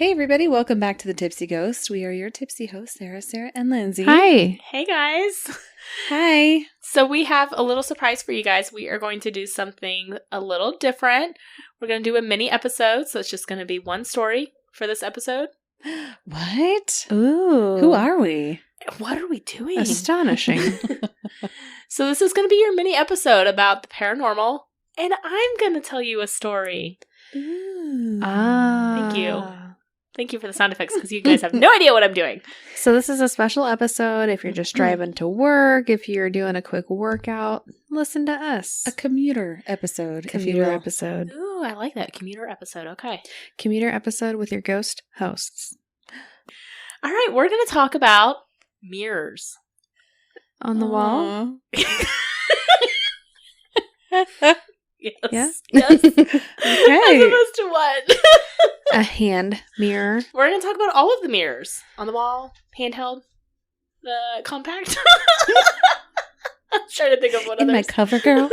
Hey everybody, welcome back to the Tipsy Ghost. We are your tipsy hosts, Sarah, and Lindsey. Hi. Hey guys. Hi. So we have a little surprise for you guys. We are going to do something a little different. We're going to do a mini episode, so it's just going to be one story for this episode. What? Ooh. Who are we? What are we doing? Astonishing. So this is going to be your mini episode about the paranormal, and I'm going to tell you a story. Ooh. Thank you. Thank you for the sound effects, because you guys have no idea what I'm doing. So this is a special episode. If you're just driving to work, if you're doing a quick workout, listen to us. A commuter episode, if you Commuter will. episode. Ooh, I like that. Commuter episode. Okay. Commuter episode with your ghost hosts. All right. We're going to talk about mirrors. On the wall? Yes. Yeah? Yes. Okay. As opposed to what? A hand mirror. We're going to talk about all of the mirrors. On the wall, handheld, the compact. I'm trying to think of what In my others. cover girl?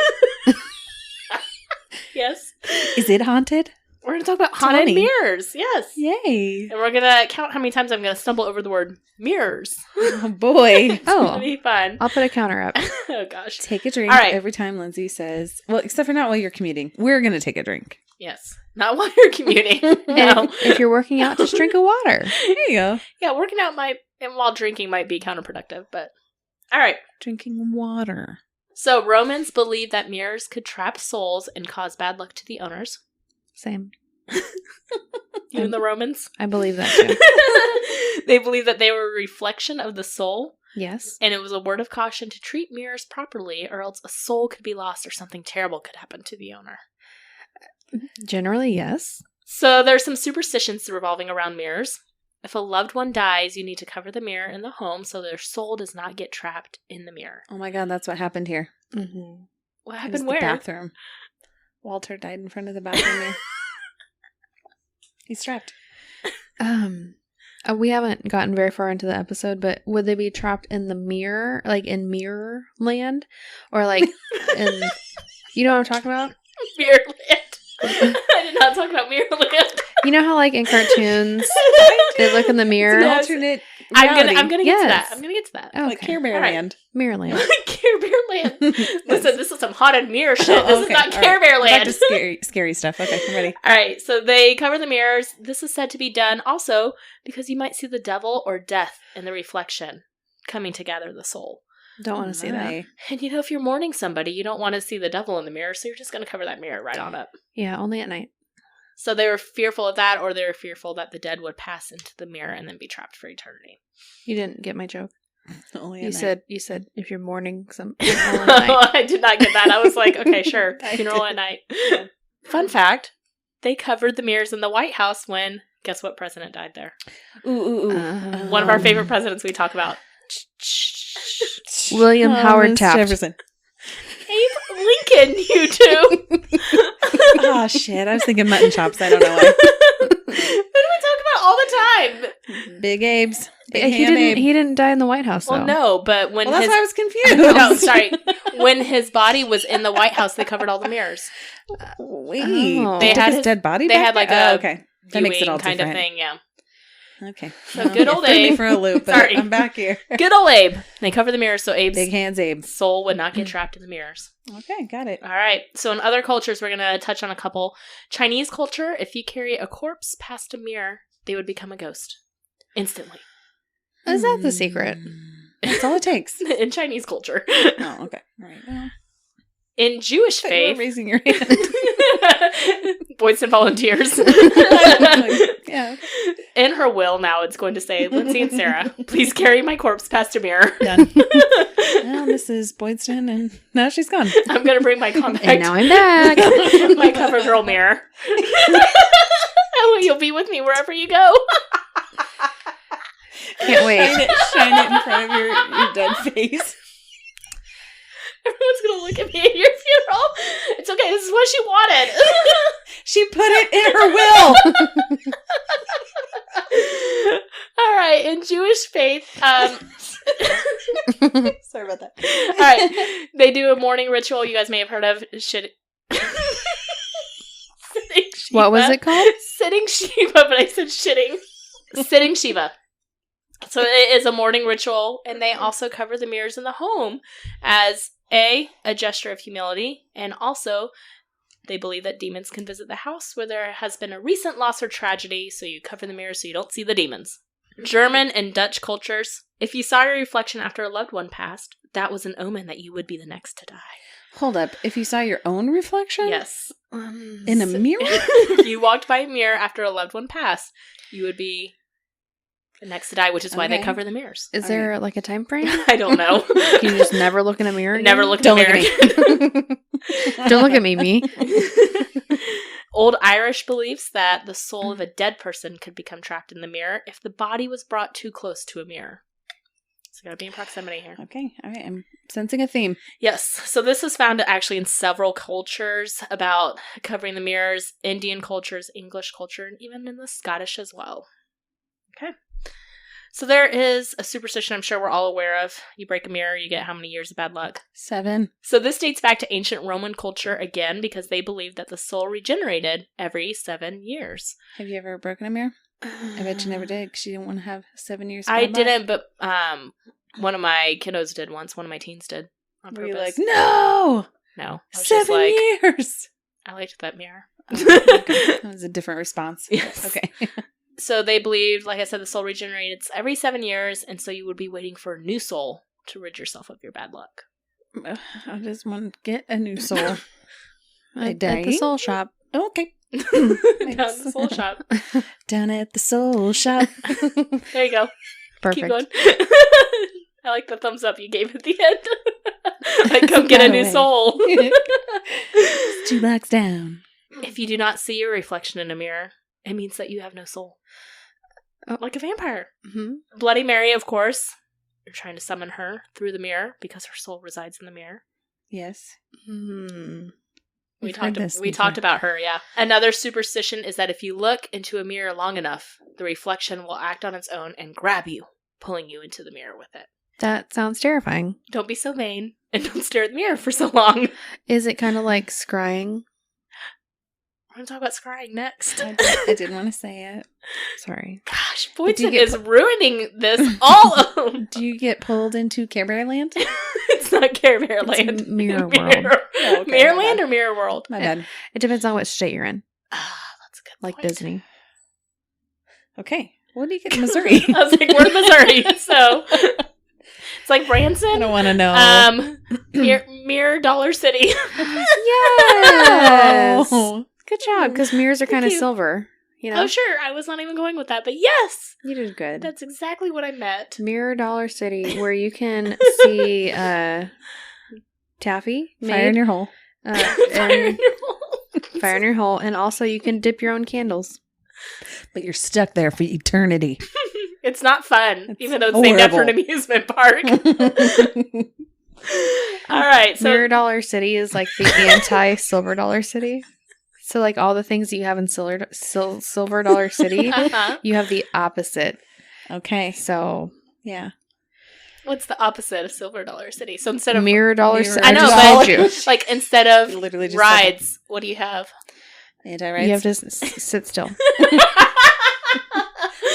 Yes. Is it haunted? We're going to talk about Tell haunted me. mirrors. Yes. Yay. And we're going to count how many times I'm going to stumble over the word mirrors. Oh boy. It's going to Oh, be fun. I'll put a counter up. Oh, gosh. Take a drink All right. every time Lindsey says, well, except for not while you're commuting. We're going to take a drink. Yes. Not while you're commuting. And No. if you're working out, just drink a water. There you go. Yeah, working out and while drinking might be counterproductive, but all right. Drinking water. So Romans believed that mirrors could trap souls and cause bad luck to the owners. Same. Even the Romans? I believe that too. They believed that they were a reflection of the soul, Yes. and it was a word of caution to treat mirrors properly, or else a soul could be lost or something terrible could happen to the owner. Generally, yes. So there's some superstitions revolving around mirrors. If a loved one dies, you need to cover the mirror in the home so their soul does not get trapped in the mirror. Oh my God, that's what happened here. Mm-hmm. What It was happened the where? bathroom. Walter died in front of the bathroom mirror. He's trapped. We haven't gotten very far into the episode, but would they be trapped in the mirror, like in mirror land, or like in? You know what I'm talking about? Mirrorland. I did not talk about Mirrorland. You know how like in cartoons they look in the mirror, It's an Yes. alternate I'm reality. gonna get to Yes. that. I'm gonna get to that. Oh, Like okay. Care Bear All right. Land. Mirror land. Care Bear Land. Listen, this is some haunted mirror shit. Oh, This is okay. not All Care right. Bear Back Land. to scary stuff. Okay, I'm ready. All right, so they cover the mirrors. This is said to be done also because you might see the devil or death in the reflection coming to gather the soul. Don't want to see that. My. And you know, if you're mourning somebody, you don't want to see the devil in the mirror, so you're just going to cover that mirror right on up. Yeah, only at night. So they were fearful of that, or they were fearful that the dead would pass into the mirror and then be trapped for eternity. You didn't get my joke. Only You at night. said if you're mourning some only at night. I did not get that. I was like, okay, sure. Funeral at night. Fun fact, they covered the mirrors in the White House when, guess what president died there? Ooh. One of our favorite presidents we talk about. William Howard Thomas Taft. Jefferson. Abe Lincoln, you two. Oh shit! I was thinking mutton chops. I don't know why. What do we talk about all the time? Big Abe's. Big He ham didn't. Abe. He didn't die in the White House, though. Well, no, but when Well, that's his why I was confused. no, sorry, when his body was in the White House, they covered all the mirrors. Wait, Oh. they They took had his his- dead body. they back had, like, there? a okay. That makes it all Viewing kind different. of thing, yeah. Okay, So good old threw me Abe. for a loop. But Sorry. I'm back here. Good old Abe. They covered the mirrors so Abe's Big hands, Abe. soul would not get trapped in the mirrors. Okay, got it. All right. So in other cultures, we're going to touch on a couple. Chinese culture, if you carry a corpse past a mirror, they would become a ghost instantly. Is that the secret? That's all it takes. In Chinese culture. Oh, okay. All right. Well, In Jewish I thought you were faith, raising your hand. Boys and volunteers. Yeah. In her will now, it's going to say, Lindsey and Sarah, please carry my corpse past a mirror. Done. Well, Mrs. Boydston, and now she's gone. I'm going to bring my compact. And now I'm back. My cover girl mirror. Oh, you'll be with me wherever you go. Can't wait. Shine it in front of your dead face. Everyone's going to look at me at your funeral. It's okay. This is what she wanted. She put it in her will. All right. In Jewish faith, Sorry about that. all right, they do a morning ritual you guys may have heard of. Sitting Shiva. What was it called? Sitting Shiva, but I said shitting. Sitting Shiva. So it is a morning ritual, and they also cover the mirrors in the home as a gesture of humility, and also they believe that demons can visit the house where there has been a recent loss or tragedy, so you cover the mirrors so you don't see the demons. German and Dutch cultures, if you saw your reflection after a loved one passed, that was an omen that you would be the next to die. Hold up. If you saw your own reflection? Yes. In a mirror? If you walked by a mirror after a loved one passed, you would be the next to die, which is why they cover the mirrors. Is there like a time frame? I don't know. Can you just never look in a mirror again? Never look in a mirror again. Don't look at me. Old Irish beliefs that the soul of a dead person could become trapped in the mirror if the body was brought too close to a mirror. So gotta be in proximity here. Okay, all right. I'm sensing a theme. Yes. So this was found actually in several cultures about covering the mirrors, Indian cultures, English culture, and even in the Scottish as well. Okay. So there is a superstition I'm sure we're all aware of. You break a mirror, you get how many years of bad luck? 7. So this dates back to ancient Roman culture again because they believed that the soul regenerated every 7 years. Have you ever broken a mirror? I bet you never did because you didn't want to have 7 years. I bad luck. didn't, but one of my kiddos did once. One of my teens did on Were purpose. you like, no! No. I was 7 just like, years! I liked that mirror. Oh, okay. That was a different response. Yes. Okay. So they believed, like I said, the soul regenerates every 7 years, and so you would be waiting for a new soul to rid yourself of your bad luck. I just want to get a new soul. At the soul shop. Okay. Down at the soul shop. Down at the soul shop. There you go. Perfect. Keep going. I like the thumbs up you gave at the end. Like, come get a new soul. It's 2 blocks down. If you do not see your reflection in a mirror, it means that you have no soul. Oh. Like a vampire. Mm-hmm. Bloody Mary, of course. You're trying to summon her through the mirror because her soul resides in the mirror. Yes. Hmm. We talked about her, yeah. Another superstition is that if you look into a mirror long enough, the reflection will act on its own and grab you, pulling you into the mirror with it. That sounds terrifying. Don't be so vain and don't stare at the mirror for so long. Is it kind of like scrying? We're going to talk about scrying next. I didn't want to say it. Sorry. Gosh, do you Boydson get is ruining this all. Do you get pulled into Care Bear Land? It's not Care Bear Land. It's Mirror World. Oh, okay, Mirror my Land bad. or Mirror World? My bad. It depends on what state you're in. Ah, that's a good Like point. Disney. Okay. What do you get in Missouri? I was like, we're in Missouri, so it's like Branson. I don't want to know. Mirror Dollar City. Yes. Oh. Good job, because mirrors are kind of you. silver. You know? Oh, sure. I was not even going with that, but yes, You did good. that's exactly what I meant. Mirror Dollar City, where you can see taffy made. Fire in your hole. Fire in and your hole. fire in your hole, and also you can dip your own candles. But you're stuck there for eternity. It's not fun, It's even though it's named after an horrible. amusement park. All right, so Mirror Dollar City is like the anti-Silver Dollar City. So like all the things that you have in Silver Dollar City, uh-huh. you have the opposite. Okay. So Yeah. What's the opposite of Silver Dollar City? So instead of Mirror Dollar Mirror City. I know, told but you. like instead of Literally just rides, what do you have? Anti-rights. You have to sit still.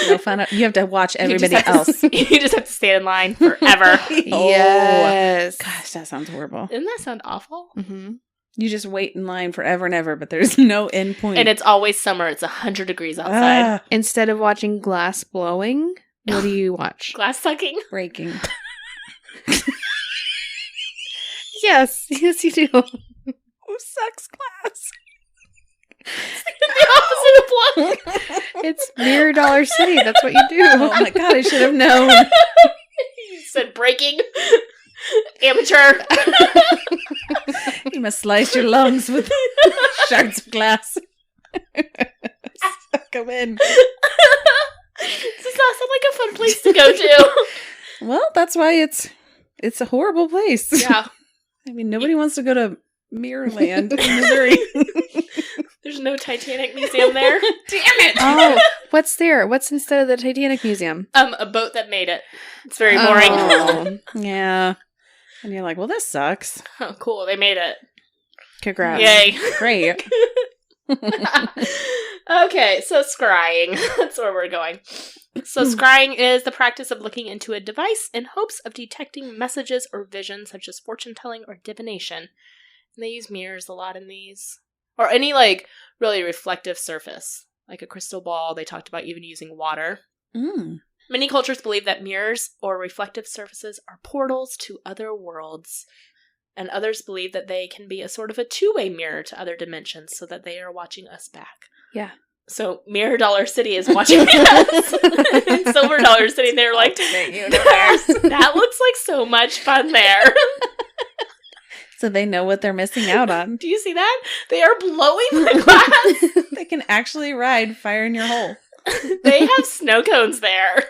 No fun. You have to watch everybody you just have else. you just have to stand in line forever. Yes. Gosh, that sounds horrible. Doesn't that sound awful? Mm-hmm. You just wait in line forever and ever, but there's no end point. And it's always summer. It's 100 degrees outside. Ah, Instead of watching glass blowing, what do you watch? Glass sucking. breaking. Yes, yes, you do. Who sucks glass? The opposite of blood. It's Mirror Dollar City. That's what you do. Oh my god, I should have known. You said breaking. Amateur. You must slice your lungs with shards of glass. Suck 'em in. This does not sound like a fun place to go to. Well, that's why it's a horrible place. Yeah. I mean, nobody wants to go to Mirrorland in Missouri. There's no Titanic museum there. Damn it. Oh, what's there? What's instead of the Titanic Museum? A boat that made it. It's very boring. Oh, Yeah. And you're like, well, this sucks. Oh, cool. They made it. congrats. Yay. Great. Okay, so scrying. That's where we're going. So scrying is the practice of looking into a device in hopes of detecting messages or visions such as fortune-telling or divination. And they use mirrors a lot in these. Or any, like, really reflective surface. Like a crystal ball. They talked about even using water. Mm. Many cultures believe that mirrors or reflective surfaces are portals to other worlds. And others believe that they can be a sort of a two-way mirror to other dimensions so that they are watching us back. Yeah. So Mirror Dollar City is watching us. And Silver Dollar City, they're like, that looks like so much fun there. So they know what they're missing out on. Do you see that? They are blowing the glass. They can actually ride Fire in Your Hole. They have snow cones there.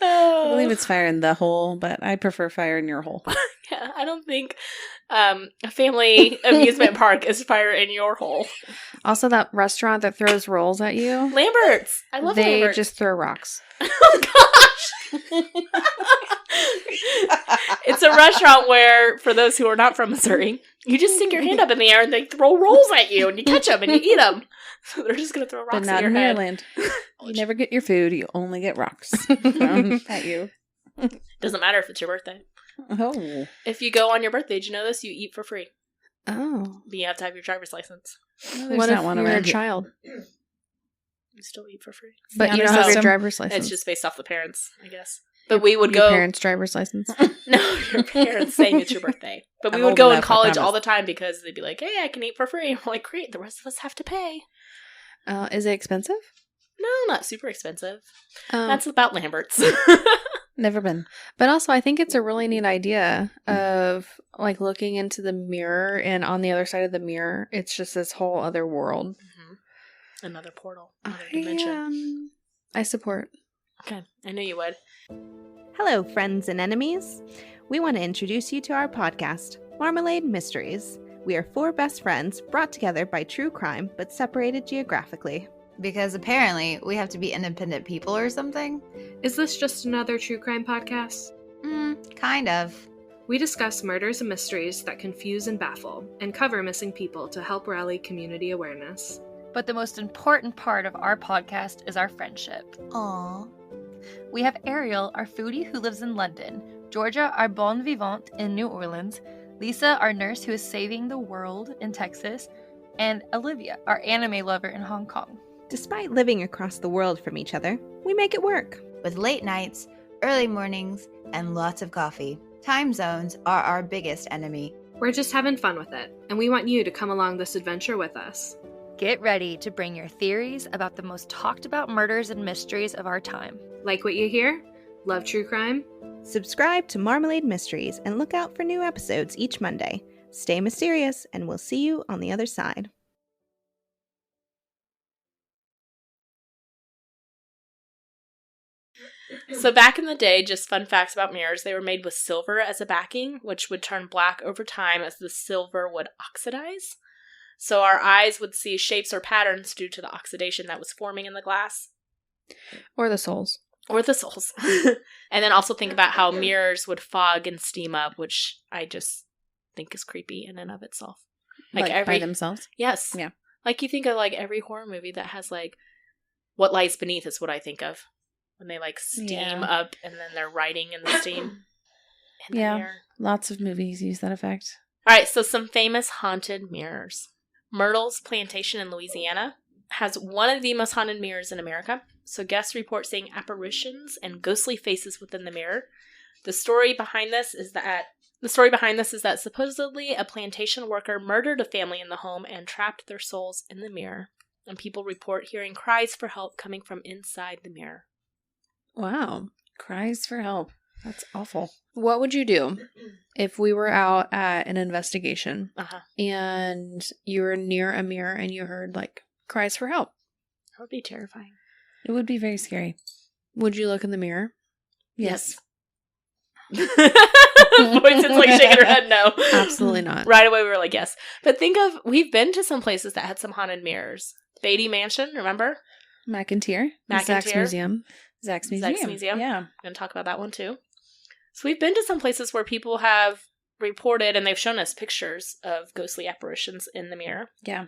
I believe it's Fire in the Hole, but I prefer Fire in Your Hole. Yeah, I don't think a family amusement park is Fire in Your Hole. Also, that restaurant that throws rolls at you. Lambert's. I love They Lambert's. just throw rocks. Oh, gosh. It's a restaurant where, for those who are not from Missouri, you just stick your hand up in the air and they throw rolls at you and you catch them and you eat them. So they're just going to throw rocks But not at your in head. Maryland. You never get your food. You only get rocks thrown at you. Doesn't matter if it's your birthday. Oh. If you go on your birthday, did you know this? You eat for free. Oh. But you have to have your driver's license. Well, there's What not if one you're a around here. child? You still eat for free. But Yeah, you don't there's have your some- driver's license. It's just based off the parents, I guess. But we would your go... parents' driver's license. No, your parents saying it's your birthday. But we I'm would old go in enough, I college promise. all the time because they'd be like, hey, I can eat for free. I'm like, great, the rest of us have to pay. Is it expensive? No, not super expensive. Um, That's about Lambert's. Never been. But also, I think it's a really neat idea of like looking into the mirror, and on the other side of the mirror, it's just this whole other world. Mm-hmm. Another portal, another dimension. I support. Okay, I knew you would. Hello, friends and enemies. We want to introduce you to our podcast, Marmalade Mysteries. We are four best friends brought together by true crime, but separated geographically. Because apparently we have to be independent people or something? Is this just another true crime podcast? Kind of. We discuss murders and mysteries that confuse and baffle, and cover missing people to help rally community awareness. But the most important part of our podcast is our friendship. Aww. We have Ariel, our foodie who lives in London, Georgia, our bon vivant in New Orleans, Lisa, our nurse who is saving the world in Texas, and Olivia, our anime lover in Hong Kong. Despite living across the world from each other, we make it work. With late nights, early mornings, and lots of coffee. Time zones are our biggest enemy. We're just having fun with it, and we want you to come along this adventure with us. Get ready to bring your theories about the most talked about murders and mysteries of our time. Like what you hear? Love true crime? Subscribe to Marmalade Mysteries and look out for new episodes each Monday. Stay mysterious, and we'll see you on the other side. So back in the day, just fun facts about mirrors, they were made with silver as a backing, which would turn black over time as the silver would oxidize. So our eyes would see shapes or patterns due to the oxidation that was forming in the glass. Or the souls. Or the souls. And then also think about how mirrors would fog and steam up, which I just think is creepy in and of itself. Like by themselves? Yes. Yeah. Like you think of like every horror movie that has like what lies beneath is what I think of. When they like steam up and then they're writing in the steam. In the mirror. Lots of movies use that effect. All right, so some famous haunted mirrors. Myrtle's Plantation in Louisiana has one of the most haunted mirrors in America. So guests report seeing apparitions and ghostly faces within the mirror. The story behind this is that supposedly a plantation worker murdered a family in the home and trapped their souls in the mirror. And people report hearing cries for help coming from inside the mirror. Wow. Cries for help. That's awful. What would you do if we were out at an investigation and you were near a mirror and you heard like cries for help? That would be terrifying. It would be very scary. Would you look in the mirror? Yes. Voice is like shaking her head no. Absolutely not. Right away we were like, yes. But think of, we've been to some places that had some haunted mirrors. Beatty Mansion, remember? McIntyre. Zach's Museum. Zach's Museum. Zach's Museum. Yeah. I'm going to talk about that one too. So we've been to some places where people have reported, and they've shown us pictures of ghostly apparitions in the mirror. Yeah.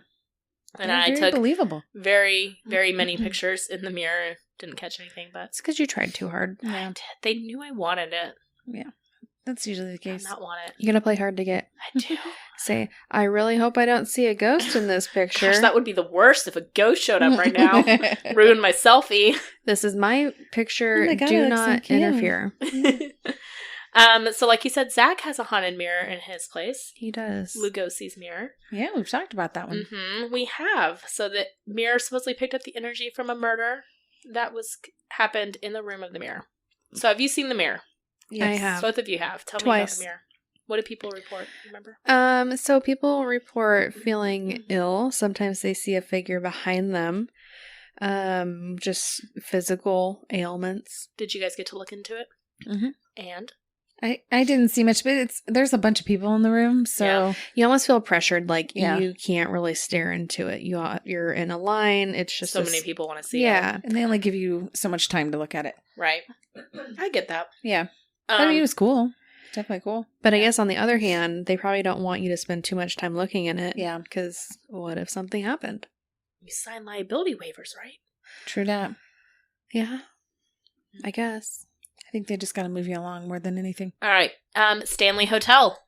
And They're I very took believable. very, very many pictures in the mirror. Didn't catch anything, but It's because you tried too hard. Yeah. they knew I wanted it. Yeah. That's usually the I case. did not want it. You're going to play hard to get. I do. Say, I really hope I don't see a ghost in this picture. Gosh, that would be the worst if a ghost showed up right now. Ruin my selfie. This is my picture. Oh my God, Do it looks so not cute. interfere. So like you said, Zach has a haunted mirror in his place. He does. Lugosi's mirror. Yeah, we've talked about that one. We have. So the mirror supposedly picked up the energy from a murder that happened in the room of the mirror. So have you seen the mirror? I have. Both of you have. Tell me Twice. about the mirror. What do people report? Remember? So people report feeling ill. Sometimes they see a figure behind them. Just physical ailments. Did you guys get to look into it? Mhm. And? I didn't see much, but there's a bunch of people in the room, so Yeah. You almost feel pressured, like Yeah. you can't really stare into it. You're in a line. It's just So many people want to see it. Yeah. and they only give you so much time to look at it. Right. I get that. Yeah. I mean, it was cool. Definitely cool. But I guess on the other hand, they probably don't want you to spend too much time looking in it. Yeah. Because what if something happened? You sign liability waivers, right? True that. Yeah. I guess. I think they just got to move you along more than anything. All right. Stanley Hotel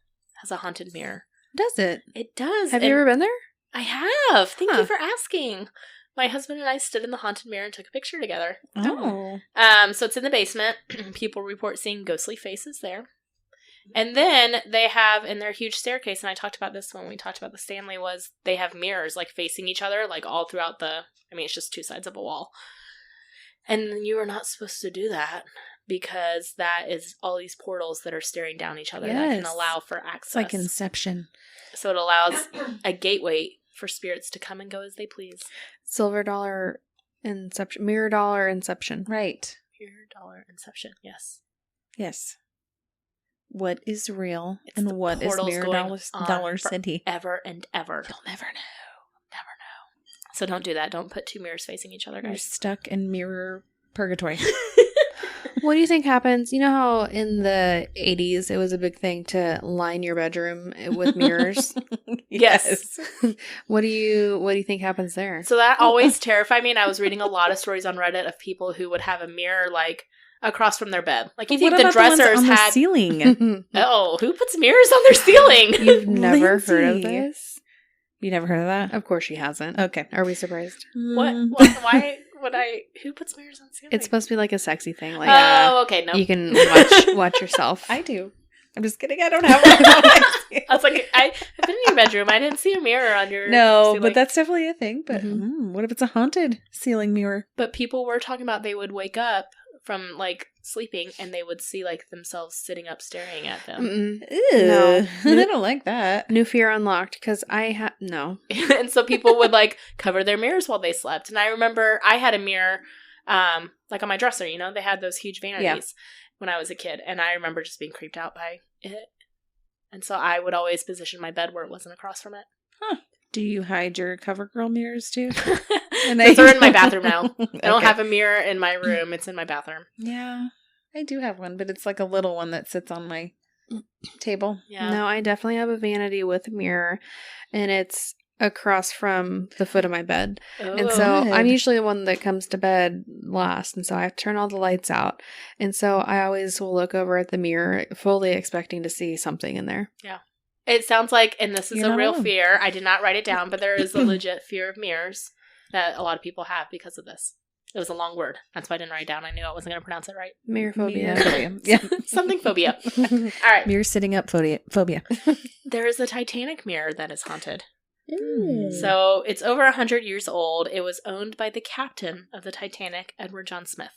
has a haunted mirror. Does it? It does. Have you ever been there? I have. Thank Huh. you for asking. My husband and I stood in the haunted mirror and took a picture together. Oh. So it's in the basement. People report seeing ghostly faces there. And then they have in their huge staircase, and I talked about this when we talked about the Stanley, was they have mirrors like facing each other, like all throughout it's just two sides of a wall. And you are not supposed to do that because that is all these portals that are staring down each other that can Yes. allow for access. It's like Inception. So it allows a gateway for spirits to come and go as they please. Silver dollar inception. Mirror dollar inception. Right. Pure dollar inception, yes. Yes. What is real It's and the what is portals Mirror going Dollar on City? Ever and ever. You'll never know. Never know. So don't do that. Don't put two mirrors facing each other, You're guys. stuck in mirror purgatory. What do you think happens? You know how in the 80s it was a big thing to line your bedroom with mirrors? Yes. What do you think happens there? So that always terrified me, and I was reading a lot of stories on Reddit of people who would have a mirror like across from their bed. Like you think What the about the ones dressers on the had ceiling? Oh, who puts mirrors on their ceiling? You've never heard of Lindsey. this? You never heard of that? Of course she hasn't. Okay. Are we surprised? What? Mm. Why would I? Who puts mirrors on ceiling? It's supposed to be like a sexy thing. Like Oh, okay. No. you can watch yourself. I do. I'm just kidding. I don't have one. I was like, I've been in your bedroom. I didn't see a mirror on your No, ceiling. but that's definitely a thing. But Mhm. what if it's a haunted ceiling mirror? But people were talking about they would wake up from like sleeping and they would see like themselves sitting up staring at them. Mm-mm. Ew. No. I don't like that. New fear unlocked because I no. And so people would like cover their mirrors while they slept. And I remember I had a mirror like on my dresser, you know, they had those huge vanities when I was a kid. And I remember just being creeped out by it. And so I would always position my bed where it wasn't across from it. Do you hide your CoverGirl mirrors too? Those are in my bathroom now. I don't Okay. have a mirror in my room. It's in my bathroom. Yeah, I do have one, but it's like a little one that sits on my table. Yeah. No, I definitely have a vanity with a mirror, and it's across from the foot of my bed. And so Good. I'm usually the one that comes to bed last, and so I have to turn all the lights out. And so I always will look over at the mirror, fully expecting to see something in there. It sounds like, and this is You're a not real alone. fear. I did not write it down, but there is a legit fear of mirrors that a lot of people have because of this. It was a long word. That's why I didn't write it down. I knew I wasn't going to pronounce it right. Mirror phobia. Mirror. Yeah. Something phobia. All right. Mirror sitting up phobia. There is a Titanic mirror that is haunted. Mm. So it's over 100 years old. It was owned by the captain of the Titanic, Edward John Smith.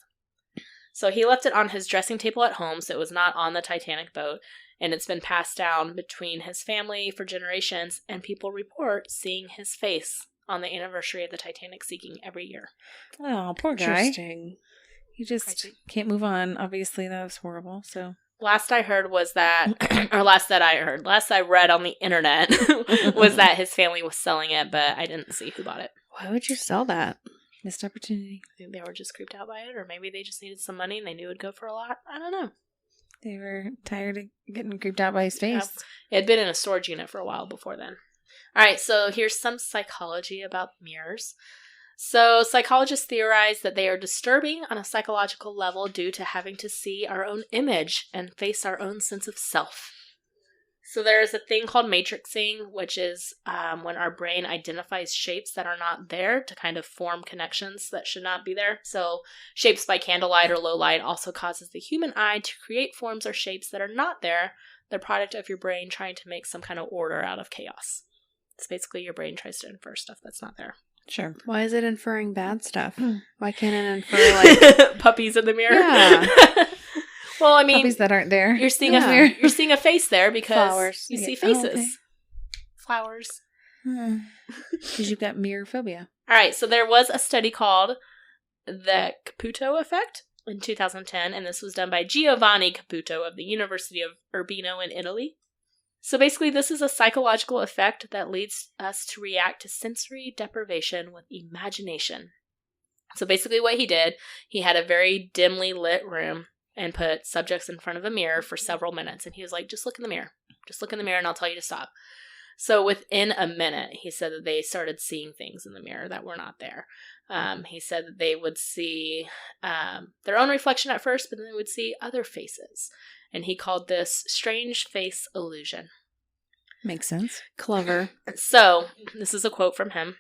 So he left it on his dressing table at home, so it was not on the Titanic boat. And it's been passed down between his family for generations, and people report seeing his face on the anniversary of the Titanic sinking every year. Oh, poor guy. Interesting. He just Crazy. can't move on. Obviously, that was horrible. So Last I heard was that, or last I read on the internet was that his family was selling it, but I didn't see who bought it. Why would you sell that? missed opportunity. I think they were just creeped out by it, or maybe they just needed some money and they knew it would go for a lot. I don't know. They were tired of getting creeped out by his face. It had been in a storage unit for a while before then. All right, so here's some psychology about mirrors. So psychologists theorize that they are disturbing on a psychological level due to having to see our own image and face our own sense of self. So there is a thing called matrixing, which is when our brain identifies shapes that are not there to kind of form connections that should not be there. So shapes by candlelight or low light also causes the human eye to create forms or shapes that are not there, the product of your brain trying to make some kind of order out of chaos. It's basically your brain tries to infer stuff that's not there. Sure. Why is it inferring bad stuff? Why can't it infer like puppies in the mirror? Yeah. Well, I mean, Puppies that aren't there. you're seeing Yeah. you're seeing a face there because Flowers. you see Yeah. faces. Oh, okay. Flowers. Because you've got mirror phobia. All right, so there was a study called the Caputo effect in 2010, and this was done by Giovanni Caputo of the University of Urbino in Italy. So basically, this is a psychological effect that leads us to react to sensory deprivation with imagination. So basically what he did, he had a very dimly lit room and put subjects in front of a mirror for several minutes. And he was like, just look in the mirror. Just look in the mirror and I'll tell you to stop. So within a minute, he said that they started seeing things in the mirror that were not there. He said that they would see their own reflection at first, but then they would see other faces. And he called this strange face illusion. Makes sense. clever? So this is a quote from him,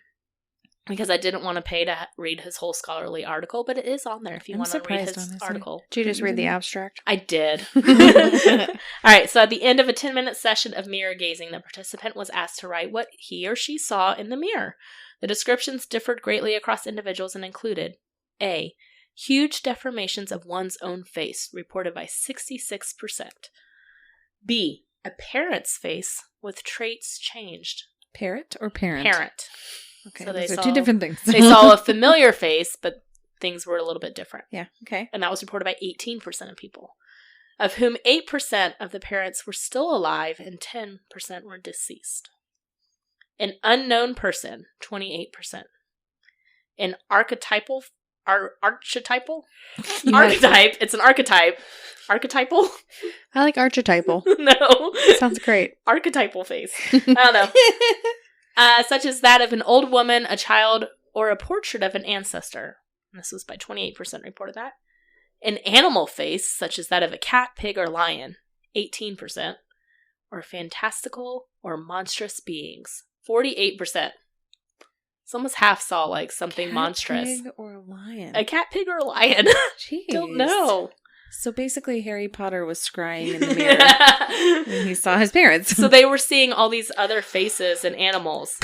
because I didn't want to pay to read his whole scholarly article, but it is on there if you I'm want to read surprised, his honestly. article. Did you just read the abstract? I did. All right, so at the end of a 10-minute session of mirror gazing, the participant was asked to write what he or she saw in the mirror. The descriptions differed greatly across individuals and included A. Huge deformations of one's own face, reported by 66%. B. A parent's face with traits changed. Parrot or parent? Parent. Okay, So those they are saw- two different things. They saw a familiar face, but things were a little bit different. Yeah, okay. And that was reported by 18% of people, of whom 8% of the parents were still alive and 10% were deceased. An unknown person, 28%. An archetypal? Archetypal? Archetype. It's an archetype. Archetypal? I like archetypal. No. Sounds great. Archetypal face. I don't know. Such as that of an old woman, a child, or a portrait of an ancestor. And this was by 28% reported that. An animal face, such as that of a cat, pig, or lion. 18%. Or fantastical or monstrous beings. 48%. So almost half saw like something Cat, monstrous. Pig or lion? A cat, pig, or a lion. Jeez. Don't know. So basically, Harry Potter was scrying in the mirror when he saw his parents. So they were seeing all these other faces and animals.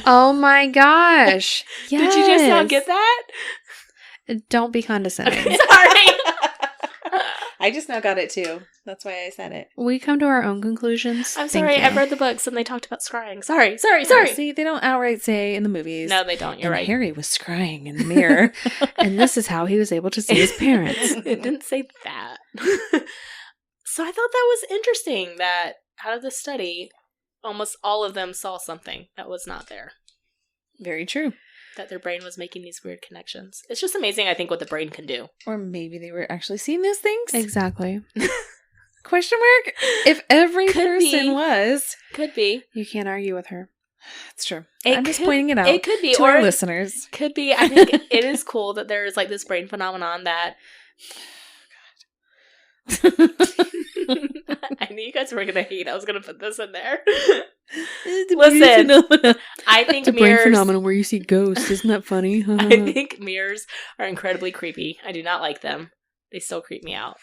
Oh my gosh. Yes. Did you just not get that? Don't be condescending. Sorry. I just now got it too. That's why I said it. We come to our own conclusions. I'm Thank sorry. you. I've read the books and they talked about scrying. Sorry. See, they don't outright say in the movies. No, they don't. You're and right. Harry was scrying in the mirror. And this is how he was able to see his parents. It didn't say that. So I thought that was interesting that out of the study, almost all of them saw something that was not there. Very true. That their brain was making these weird connections. It's just amazing, I think, what the brain can do. Or maybe they were actually seeing those things? Exactly. Question mark? If every Could person be. was. Could be. You can't argue with her. That's true. It I'm just could- pointing it out It could be. to Or our it listeners. could be. I think it is cool that there is like this brain phenomenon that I knew you guys were going to hate. I was going to put this in there. Listen, I think It's a brain mirrors. phenomenon where you see ghosts. Isn't that funny? I think mirrors are incredibly creepy. I do not like them. They still creep me out.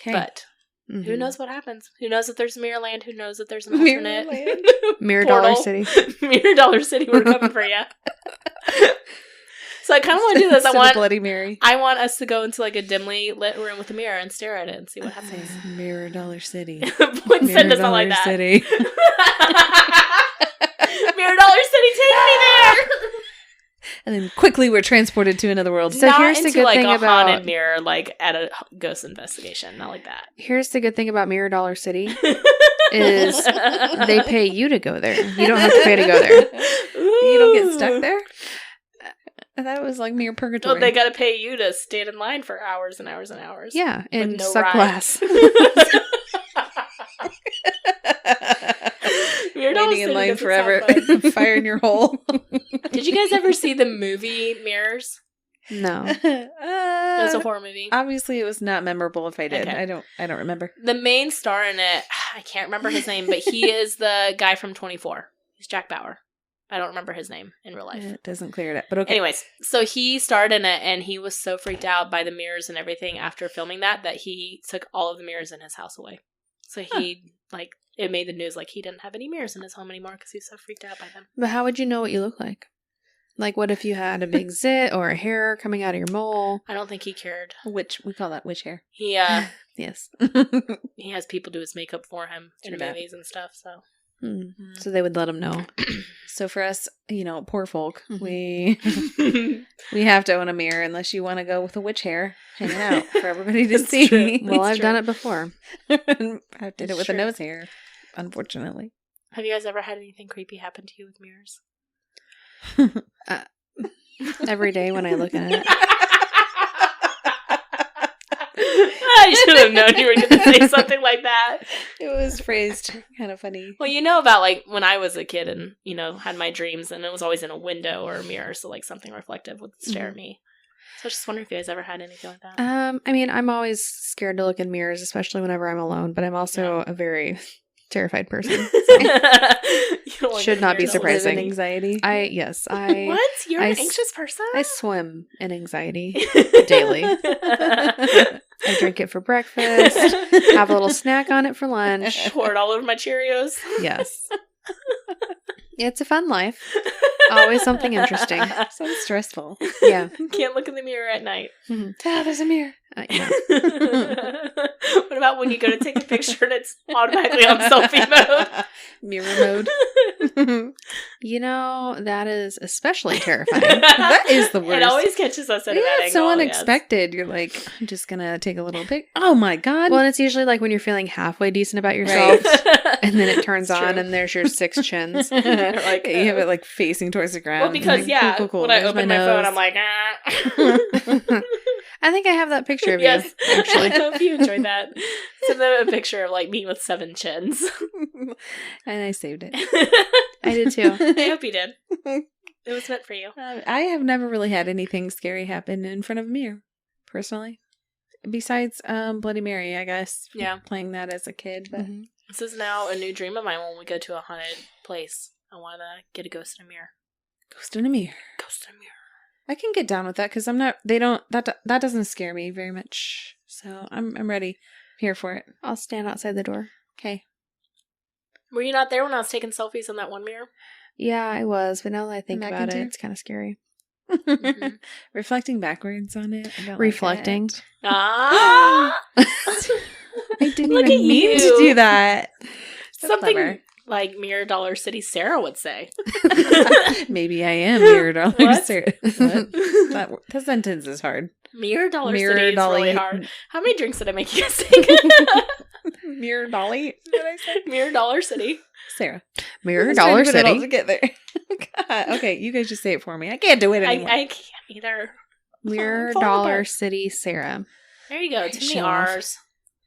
Okay. But Mhm. who knows what happens? Who knows if there's Mirrorland? Who knows if there's an alternate? Mirrorland? Mirror portal? Dollar City. Mirror Dollar City, we're coming for you. So I kind of want to do this. To the Bloody Mary. I want us to go into like a dimly lit room with a mirror and stare at it and see what happens. Mirror Dollar City. Poinsettia does not like that. City. Mirror Dollar City, take me there. And then quickly we're transported to another world. So Not here's the into good like thing a about- haunted mirror, like at a ghost investigation. Not like that. Here's the good thing about Mirror Dollar City is they pay you to go there. You don't have to pay to go there. You don't get stuck there? I thought it was like mirror purgatory. Oh, they gotta pay you to stand in line for hours and hours and hours. Yeah, and With no suck ride. glass. Mirror Doll Waiting in City line doesn't forever. sound fun. Fire in your hole. Did you guys ever see the movie Mirrors? No. It was a horror movie. Obviously, it was not memorable if I did. Okay. I don't remember. The main star in it, I can't remember his name, but he is the guy from 24. He's Jack Bauer. I don't remember his name in real life. It doesn't clear it up, but okay. Anyways, so he starred in it, and he was so freaked out by the mirrors and everything after filming that he took all of the mirrors in his house away. So he, it made the news like he didn't have any mirrors in his home anymore because he was so freaked out by them. But how would you know what you look like? Like, what if you had a big zit or a hair coming out of your mole? I don't think he cared. Witch, we call that witch hair. He Yes. he has people do his makeup for him in True that. movies and stuff, so. So they would let him know. So for us, poor folk, Mhm. we have to own a mirror unless you want to go with a witch hair hanging out for everybody to That's see. true. Well, It's I've done it before. I did It's it with true. a nose hair, unfortunately. Have you guys ever had anything creepy happen to you with mirrors? Every day when I look at it. I should have known you were going to say something like that. It was phrased kind of funny. Well, you know about when I was a kid and, had my dreams and it was always in a window or a mirror, so something reflective would stare at me. So I was just wondering if you guys ever had anything like that. I mean, I'm always scared to look in mirrors, especially whenever I'm alone, but I'm also a very terrified person. You don't want Should to not be hear those. surprising. Live in anxiety. I What? You're I an s- anxious person? I swim in anxiety daily. I drink it for breakfast, have a little snack on it for lunch. Pour it all over my Cheerios. Yes. It's a fun life. Always something interesting. Sounds stressful. Yeah. Can't look in the mirror at night. There's a mirror. Yeah. What about when you go to take a picture and it's automatically on selfie mode? Mirror mode. That is especially terrifying. That is the worst. It always catches us at a bad Yeah, angle. it's so yes. unexpected. You're like, I'm just gonna take a little pic. Oh my god. Well, and it's usually like when you're feeling halfway decent about yourself, and then it turns It's on true. and there's your 6 chins. you have it facing towards the ground. Well, because, Like, cool, when I there's open my phone, nose. I'm like, ah. I think I have that picture of Yes. you, actually. I hope you enjoyed that. Send them a picture of me with 7 chins. And I saved it. I did too. I hope you did. It was meant for you. I have never really had anything scary happen in front of a mirror, personally. Besides Bloody Mary, I guess. Yeah. Playing that as a kid. But Mhm. This is now a new dream of mine when we go to a haunted place. I want to get a ghost in a mirror. Ghost in a mirror. Ghost in a mirror. I can get down with that because that doesn't scare me very much. So I'm ready. Here for it. I'll stand outside the door. Okay. Were you not there when I was taking selfies in that one mirror? Yeah, I was, but now that I think Back about it, into- it's kind of scary. Mhm. Reflecting backwards on it. I don't like Reflecting. that. Ah! I didn't Look even at mean you. to do that. So Something clever. like Mirror Dollar City Sarah would say. Maybe I am Mirror Dollar What? Sarah. What? That sentence is hard. Mirror Dollar Mirror City is Dolly. really hard. How many drinks did I make you guys take? Mirror Dolly? What did I say? Mirror Dollar City. Sarah. Mirror I was trying Dollar to put it all City. together. God. Okay, you guys just say it for me. I can't do it anymore. I can't either. Mirror Fall Dollar apart. City Sarah. There you go. Too many Show off. R's.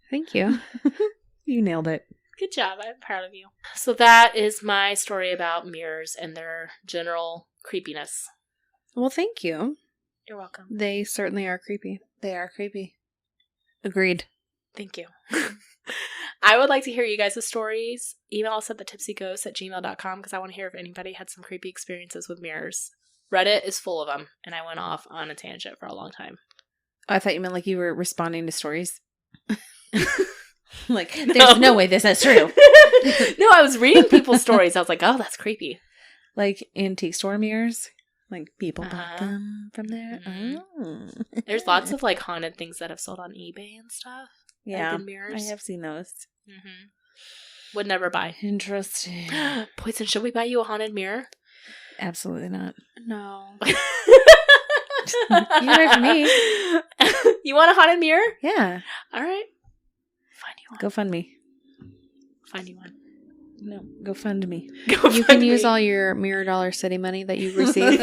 Thank you. You nailed it. Good job. I'm proud of you. So that is my story about mirrors and their general creepiness. Well, thank you. You're welcome. They certainly are creepy. They are creepy. Agreed. Thank you. I would like to hear you guys' stories. Email us at thetipsyghost@gmail.com because I want to hear if anybody had some creepy experiences with mirrors. Reddit is full of them, and I went off on a tangent for a long time. Oh, I thought you meant like you were responding to stories. Like, there's no way this is true. No, I was reading people's stories. I was like, oh, that's creepy. Like antique store mirrors. Like people bought Uh-huh. them from there. Mhm. Oh. There's lots of haunted things that have sold on eBay and stuff. yeah. Like in mirrors. I have seen those. Mm-hmm. Would never buy. Interesting. Poison, should we buy you a haunted mirror? Absolutely not. No. You heard from me. You want a haunted mirror? Yeah. All right. Find you one. Go fund me. Find you one. No, go fund me. You can use all your Mirror Dollar City money that you've received.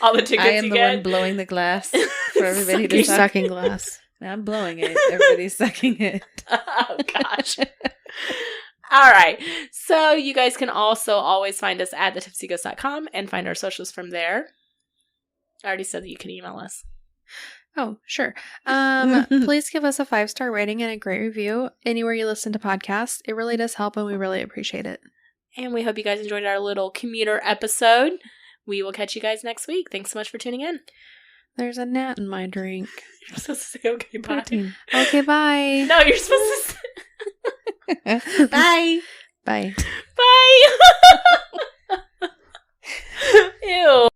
all the tickets I am you the get. one blowing the glass for everybody to You're suck. sucking glass. I'm blowing it. Everybody's sucking it. Oh, gosh. All right. So you guys can also always find us at thetipsyghost.com and find our socials from there. I already said that you can email us. Oh, sure. Please give us a 5-star rating and a great review anywhere you listen to podcasts. It really does help and we really appreciate it. And we hope you guys enjoyed our little commuter episode. We will catch you guys next week. Thanks so much for tuning in. There's a gnat in my drink. You're supposed to say okay, bye. Protein. Okay, bye. No, you're supposed to say Bye. Bye. bye. Ew.